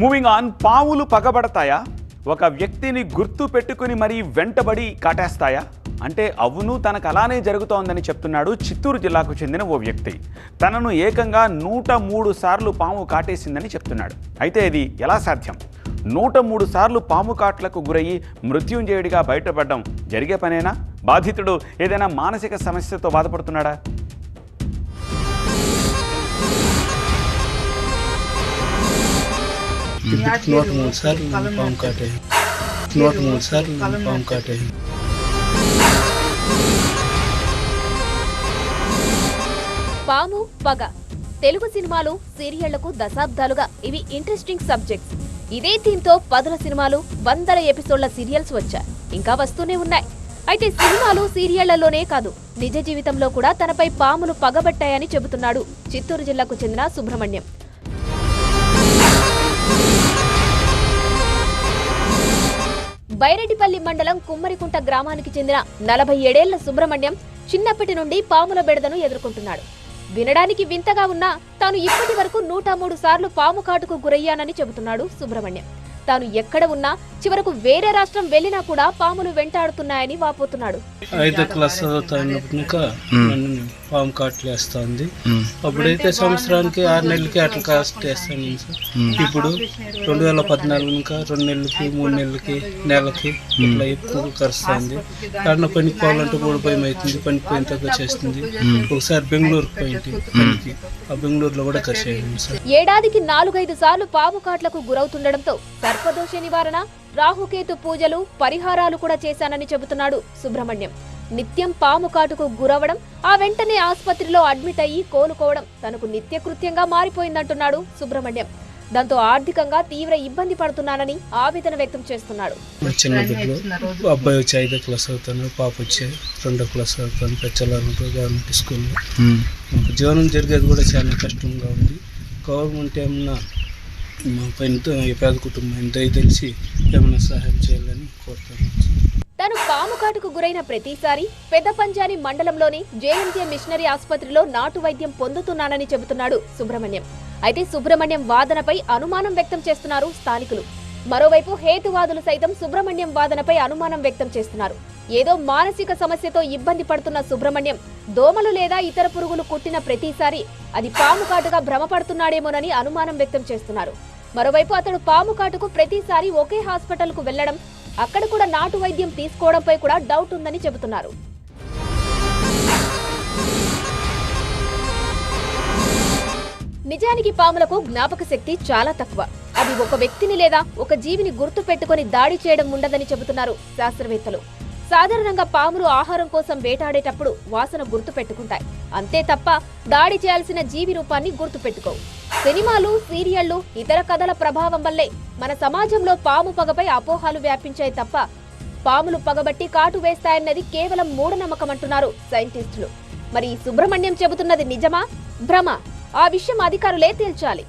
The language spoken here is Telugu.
మూవింగ్ ఆన్, పాములు పగబడతాయా? ఒక వ్యక్తిని గుర్తు పెట్టుకుని మరీ వెంటబడి కాటేస్తాయా అంటే అవును, తనకు అలానే జరుగుతోందని చెప్తున్నాడు చిత్తూరు జిల్లాకు చెందిన ఓ వ్యక్తి. తనను ఏకంగా 103 సార్లు పాము కాటేసిందని చెప్తున్నాడు. అయితే ఇది ఎలా సాధ్యం? 103 సార్లు పాము కాట్లకు గురయ్యి మృత్యుంజయుడిగా బయటపడడం జరిగే పనేనా? బాధితుడు ఏదైనా మానసిక సమస్యతో బాధపడుతున్నాడా? పాము పగ తెలుగు సినిమాలు సీరియళ్లకు దశాబ్దాలుగా ఇవి ఇంట్రెస్టింగ్ సబ్జెక్ట్స్. ఇదే థీమ్తో పదుల సినిమాలు, వందల ఎపిసోడ్ల సీరియల్స్ వచ్చాయి, ఇంకా వస్తూనే ఉన్నాయి. అయితే సినిమాలు సీరియళ్లలోనే కాదు, నిజ జీవితంలో కూడా తనపై పాములు పగబట్టాయని చెబుతున్నాడు చిత్తూరు జిల్లాకు చెందిన సుబ్రహ్మణ్యం. బైరెడ్డిపల్లి మండలం కుమ్మరికుంట గ్రామానికి చెందిన 47 ఏళ్ల సుబ్రహ్మణ్యం చిన్నప్పటి నుండి పాముల బెడదను ఎదుర్కొంటున్నాడు. వినడానికి వింతగా ఉన్నా తాను ఇప్పటి వరకు 103 సార్లు పాము కాటుకు గురయ్యానని చెబుతున్నాడు సుబ్రహ్మణ్యం. తాను ఎక్కడ ఉన్నా చివరకు వేరే రాష్ట్రం వెళ్లినా కూడా పాములు వెంటాడుతున్నాయని వాపోతున్నాడు. 5వ క్లాస్ చదువుతున్నా పాము కాట్లు వేస్తుంది. అప్పుడైతే సంవత్సరానికి 6 నెలలకి అట్లా కాస్ట్ వేస్తాను సార్. ఇప్పుడు 2014 ఇంకా 2 నెలలకి 3 నెలలకి నెలకి ఇట్లా ఎక్కువ కరుస్తుంది. కారణం పనికి పోవాలంటే కూడా భయం అవుతుంది, పనికి పోయిన తగ్గ చేస్తుంది. ఒకసారి బెంగళూరుకి పోయింది పనికి, ఆ బెంగళూరులో కూడా కరిచేయండి సార్. ఏడాదికి 4-5 సార్లు పాము కాట్లకు గురవుతుండడంతో సర్పదోష నివారణ, రాహుకేతు పూజలు, పరిహారాలు కూడా చేశానని చెబుతున్నాడు సుబ్రహ్మణ్యం. నిత్యం పాము కాటుకు గురవడం, ఆ వెంటనే ఆసుపత్రిలో అడ్మిట్ అయ్యి కోలుకోవడం తనకు నిత్యకృత్యంగా మారిపోయిందంటున్నాడు సుబ్రహ్మణ్యం. దాంతో ఆర్థికంగా తీవ్ర ఇబ్బంది పడుతున్నానని ఆవేదన వ్యక్తం చేస్తున్నాడు. చిన్న బిడ్డలు, అబ్బాయి వచ్చి 5వ క్లాస్ అవుతాను, పాప వచ్చి 2వ క్లాస్ అవుతాను. పెచ్చలారంలో గవర్నమెంట్ స్కూల్లో మాకు జీవనం జరిగేది కూడా చాలా కష్టంగా ఉంది. గవర్నమెంట్ ఏమన్నా మా పైన పేద కుటుంబం దయతలిసి ఏమైనా సహాయం చేయాలని కోరుతాను. తాను పాము కాటుకు గురైన ప్రతిసారి పెద్ద పంజాని మండలంలోని జేఎంజే మిషనరీ ఆసుపత్రిలో నాటు వైద్యం పొందుతున్నానని చెబుతున్నాడు సుబ్రహ్మణ్యం. అయితే సుబ్రహ్మణ్యం వాదనపై అనుమానం వ్యక్తం చేస్తున్నారు స్థానికులు. మరోవైపు హేతువాదులు సైతం సుబ్రహ్మణ్యం వాదనపై అనుమానం వ్యక్తం చేస్తున్నారు. ఏదో మానసిక సమస్యతో ఇబ్బంది పడుతున్న సుబ్రహ్మణ్యం దోమలు లేదా ఇతర పురుగులు కుట్టిన ప్రతిసారి అది పాము కాటుగా భ్రమపడుతున్నాడేమోనని అనుమానం వ్యక్తం చేస్తున్నారు. మరోవైపు అతడు పాము కాటుకు ప్రతిసారి ఒకే హాస్పిటల్కు వెళ్లడం, అక్కడ కూడా నాటు వైద్యం తీసుకోవడంపై కూడా డౌట్ ఉందని చెబుతున్నారు. నిజానికి పాములకు జ్ఞాపక శక్తి చాలా తక్కువ. అవి ఒక వ్యక్తిని లేదా ఒక జీవిని గుర్తు పెట్టుకుని దాడి చేయడం ఉండదని చెబుతున్నారు శాస్త్రవేత్తలు. సాధారణంగా పాములు ఆహారం కోసం వేటాడేటప్పుడు వాసన గుర్తు పెట్టుకుంటాయి, అంతే తప్ప దాడి చేయాల్సిన జీవి రూపాన్ని గుర్తు పెట్టుకోవు. సినిమాలు, సీరియళ్లు, ఇతర కథల ప్రభావం వల్లే మన సమాజంలో పాము పగపై అపోహలు వ్యాపించాయి తప్ప పాములు పగబట్టి కాటు వేస్తాయన్నది కేవలం మూఢనమ్మకం అంటున్నారు సైంటిస్టులు. మరి సుబ్రహ్మణ్యం చెబుతున్నది నిజమా, భ్రమ? ఆ విషయం అధికారులే తేల్చాలి.